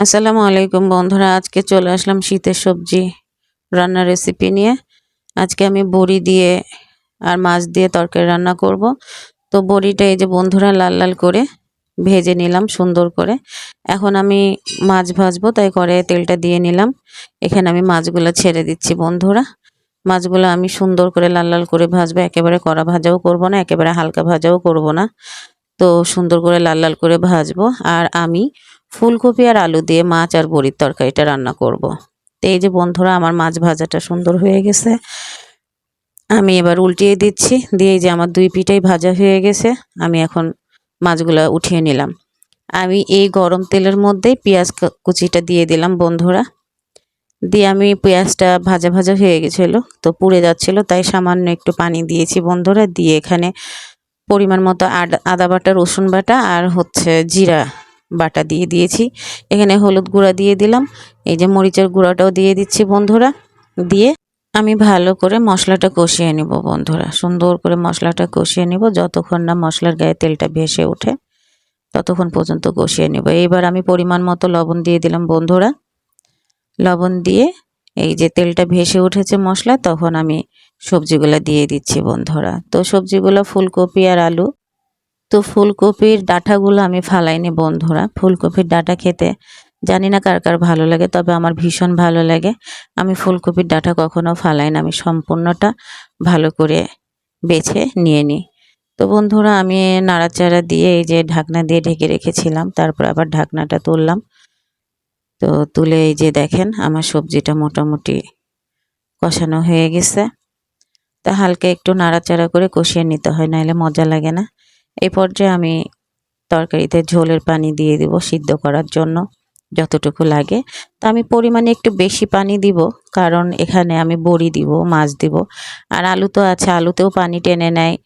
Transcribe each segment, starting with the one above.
আসসালামু আলাইকুম বন্ধুরা, আজকে চলে আসলাম শীতের সবজি রান্নার রেসিপি নিয়ে। আজকে আমি বড়ি দিয়ে আর মাছ দিয়ে তরকারি রান্না করব। তো বড়িটা এই যে বন্ধুরা লাল লাল করে ভেজে নিলাম সুন্দর করে। এখন আমি মাছ ভাজবো, তাই কড়াইয়ে তেলটা দিয়ে নিলাম। এখানে আমি মাছগুলো ছেড়ে দিচ্ছি বন্ধুরা। মাছগুলো আমি সুন্দর করে লাল লাল করে ভাজবো, একেবারে কড়া ভাজাও করব না, একেবারে হালকা ভাজাও করব না। তো সুন্দর করে লাল লাল করে ভাজবো। আর আমি ফুলকপি আর আলু দিয়ে মাছ আর বড়ির তরকারিটা রান্না করব। তো এই যে বন্ধুরা আমার মাছ ভাজাটা সুন্দর হয়ে গেছে। আমি এবার উল্টিয়ে দিচ্ছি, দিয়ে যে আমার দুই পিঠেই ভাজা হয়ে গেছে। আমি এখন মাছগুলো উঠিয়ে নিলাম। আমি এই গরম তেলের মধ্যেই পেঁয়াজ কুচিটা দিয়ে দিলাম বন্ধুরা। দিয়ে আমি পেঁয়াজটা ভাজা ভাজা হয়ে গেছিলো, তো পুড়ে যাচ্ছিল, তাই সামান্য একটু পানি দিয়েছি বন্ধুরা। দিয়ে এখানে পরিমাণ মতো আদা বাটা, রসুন বাটা আর জিরা বাটা দিয়ে দিয়েছি। এখানে হলুদ গুঁড়া দিয়ে দিলাম, এই যে মরিচের গুঁড়াটাও দিয়ে দিচ্ছি বন্ধুরা। দিয়ে আমি ভালো করে মশলাটা কষিয়ে নিব বন্ধুরা। সুন্দর করে মশলাটা কষিয়ে নিব, যতক্ষণ না মশলার গায়ে তেলটা ভেসে ওঠে ততক্ষণ পর্যন্ত কষিয়ে নেব। এইবার আমি পরিমাণ মতো লবণ দিয়ে দিলাম বন্ধুরা। লবণ দিয়ে এই যে তেলটা ভেসে উঠেছে মশলা, তখন আমি সবজিগুলো দিয়ে দিচ্ছি বন্ধুরা। তো সবজিগুলো ফুলকপি আর আলু। তো ফুলকপির ডাঁটাগুলো আমি ফালাইনি বন্ধুরা। ফুলকপির ডাঁটা খেতে জানি না কার কার ভালো লাগে, তবে আমার ভীষণ ভালো লাগে। আমি ফুলকপির ডাঁটা কখনো ফালাই না, আমি সম্পূর্ণটা ভালো করে বেছে নিয়ে নিই। তো বন্ধুরা আমি নাড়াচাড়া দিয়ে এই যে ঢাকনা দিয়ে ঢেকে রেখেছিলাম, তারপর আবার ঢাকনাটা তুললাম। তো তুলে এই যে দেখেন আমার সবজিটা মোটামুটি কষানো হয়ে গেছে। তা হালকা একটু নাড়াচাড়া করে কষিয়ে নিতে হয়, নাহলে মজা লাগে না। এই পর্যায়ে আমি তরকারিতে ঝোলের পানি দিয়ে দিব সিদ্ধ করার জন্য যতটুকু লাগে। তা আমি পরিমাণে একটু বেশি পানি দিব, কারণ এখানে আমি বড়ি দিব, মাছ দিব, আর আলু তো আছে, আলুতেও পানি টেনে নেয়,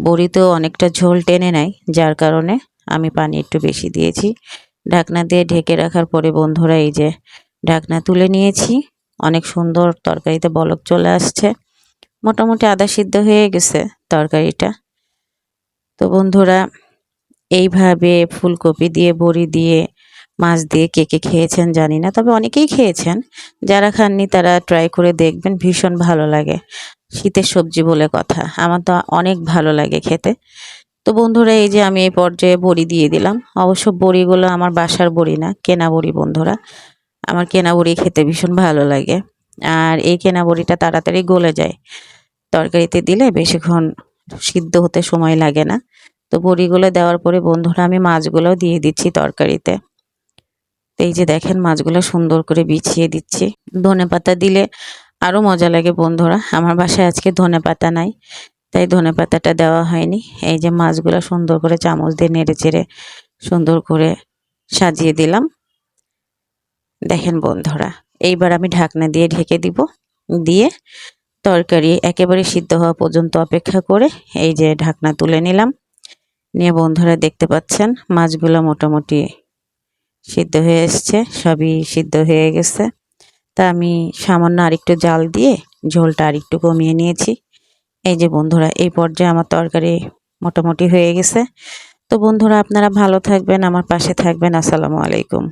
বড়িতেও অনেকটা ঝোল টেনে নেয়, যার কারণে আমি পানি একটু বেশি দিয়েছি। ঢাকনা দিয়ে ঢেকে রাখার পরে বন্ধুরা এই যে ঢাকনা তুলে নিয়েছি। অনেক সুন্দর তরকারিতে বলক চলে আসছে, মোটামুটি আধা সিদ্ধ হয়ে গেছে তরকারিটা। তো বন্ধুরা এইভাবে ফুলকপি দিয়ে, বড়ি দিয়ে, মাছ দিয়ে কে কে খেয়েছেন জানি না, তবে অনেকেই খেয়েছেন। যারা খাননি তারা ট্রাই করে দেখবেন, ভীষণ ভালো লাগে। শীতের সবজি বলে কথা, আমার তো অনেক ভালো লাগে খেতে। তো বন্ধুরা এই যে আমি এই পর্যায়ে বড়ি দিয়ে দিলাম। অবশ্য বড়িগুলো আমার বাসার বড়ি না, কেনা বড়ি বন্ধুরা। আমার কেনা বড়ি খেতে ভীষণ ভালো লাগে, আর এই কেনা বড়িটা তাড়াতাড়ি গলে যায়। তরকারিতে দিলে বেশিক্ষণ সিদ্ধ হতে সময় লাগে না। তো বড়িগুলো দেওয়ার পরে বন্ধুরা আমি মাছগুলোও দিয়ে দিচ্ছি তরকারিতে। তো এই যে দেখেন মাছগুলো সুন্দর করে বিছিয়ে দিচ্ছি। ধনেপাতা দিলে আরও মজা লাগে বন্ধুরা। আমার বাসায় আজকে ধনেপাতা নাই, তাই ধনেপাতাটা দেওয়া হয়নি। এই যে মাছগুলো সুন্দর করে চামচ দিয়ে নেড়ে চেড়ে সুন্দর করে সাজিয়ে দিলাম। দেখেন বন্ধুরা এইবার আমি ঢাকনা দিয়ে ঢেকে দিব। দিয়ে তরকারি একেবারে সিদ্ধ হওয়া পর্যন্ত অপেক্ষা করে এই যে ঢাকনা তুলে নিলাম। নিয়ে বন্ধুরা দেখতে পাচ্ছেন মাছগুলো মোটামুটি সিদ্ধ হয়ে এসছে, সবই সিদ্ধ হয়ে গেছে। তা আমি সামান্য আরেকটু জাল দিয়ে ঝোলটা আরেকটু কমিয়ে নিয়েছি। এই যে বন্ধুরা এই পর্যায়ে আমার তরকারি মোটামুটি হয়ে গেছে। তো বন্ধুরা আপনারা ভালো থাকবেন, আমার পাশে থাকবেন। আসসালামু আলাইকুম।